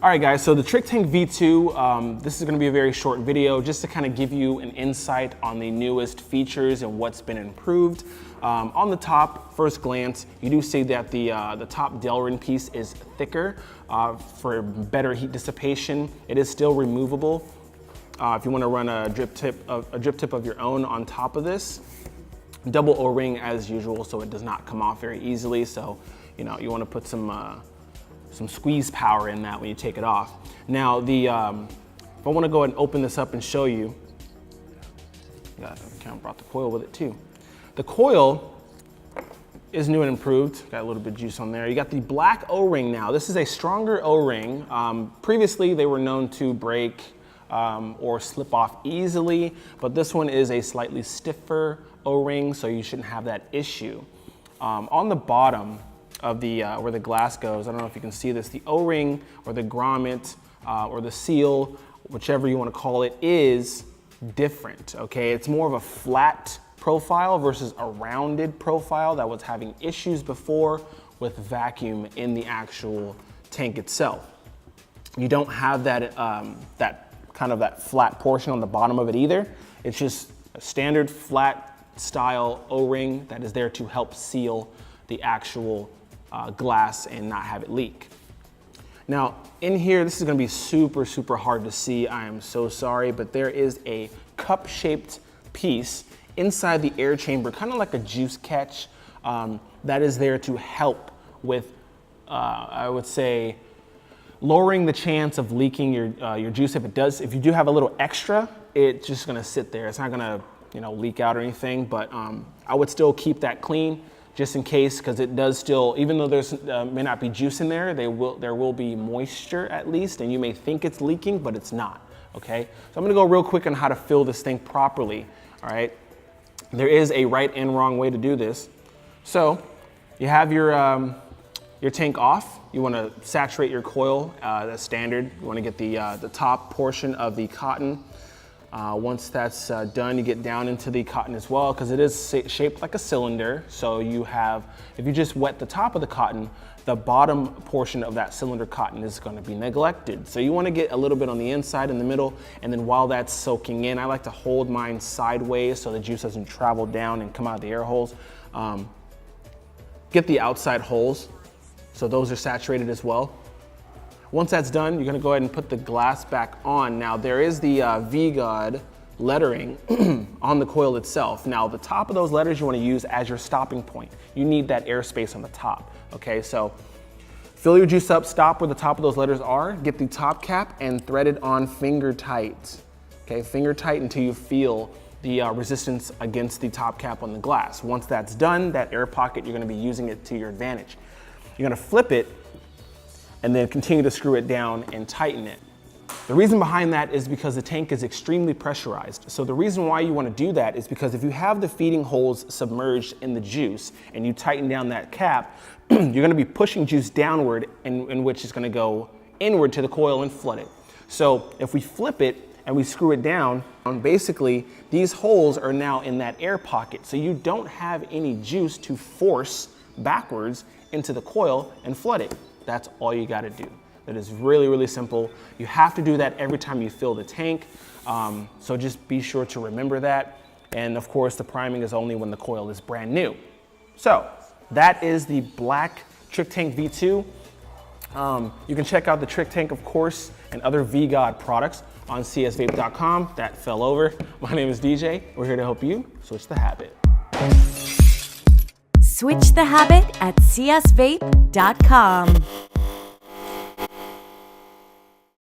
All right guys, so the Trick Tank V2, this is gonna be a very short video just to kind of give you an insight on the newest features and what's been improved. On the top, first glance, you do see that the top Delrin piece is thicker for better heat dissipation. It is still removable. If you wanna run a drip tip of your own on top of this, double O-ring as usual, so it does not come off very easily. So, you know, you wanna put some squeeze power in that when you take it off. Now, if I wanna go ahead and open this up and show you, I kind of brought the coil with it too. The coil is new and improved. Got a little bit of juice on there. You got the black O-ring now. This is a stronger O-ring. Previously, they were known to break or slip off easily, but this one is a slightly stiffer O-ring, so you shouldn't have that issue. On the bottom of the where the glass goes, I don't know if you can see this, the O-ring or the grommet or the seal, whichever you want to call it, is different, okay? It's more of a flat profile versus a rounded profile that was having issues before with vacuum in the actual tank itself. You don't have that, that flat portion on the bottom of it either. It's just a standard flat style O-ring that is there to help seal the actual glass and not have it leak. Now in here, this is gonna be super, super hard to see. I am so sorry, but there is a cup-shaped piece inside the air chamber, kind of like a juice catch, that is there to help with, I would say, lowering the chance of leaking your juice. If you do have a little extra, it's just gonna sit there. It's not gonna, leak out or anything, but I would still keep that clean just in case, because it does still, even though there's may not be juice in there, there will be moisture at least, and you may think it's leaking, but it's not, okay? So I'm gonna go real quick on how to fill this thing properly, all right? There is a right and wrong way to do this. So you have your tank off. You wanna saturate your coil, that's standard. You wanna get the top portion of the cotton. Once that's done, you get down into the cotton as well, because it is shaped like a cylinder. So if you just wet the top of the cotton, the bottom portion of that cylinder cotton is gonna be neglected. So you wanna get a little bit on the inside, in the middle, and then while that's soaking in, I like to hold mine sideways so the juice doesn't travel down and come out of the air holes. Get the outside holes, so those are saturated as well. Once that's done, you're gonna go ahead and put the glass back on. Now there is the VGOD lettering on the coil itself. Now the top of those letters you wanna use as your stopping point. You need that airspace on the top, okay? So fill your juice up, stop where the top of those letters are, get the top cap and thread it on finger tight, okay? Finger tight until you feel the resistance against the top cap on the glass. Once that's done, that air pocket, you're gonna be using it to your advantage. You're gonna flip it and then continue to screw it down and tighten it. The reason behind that is because the tank is extremely pressurized. So the reason why you want to do that is because if you have the feeding holes submerged in the juice and you tighten down that cap, you're going to be pushing juice downward, in which is going to go inward to the coil and flood it. So if we flip it and we screw it down, basically these holes are now in that air pocket. So you don't have any juice to force backwards into the coil and flood it. That's all you gotta do. That is really, really simple. You have to do that every time you fill the tank. So just be sure to remember that. And of course, the priming is only when the coil is brand new. So that is the black Trick Tank V2. You can check out the Trick Tank, of course, and other VGOD products on csvape.com. That fell over. My name is DJ. We're here to help you switch the habit. Switch the habit at csvape.com.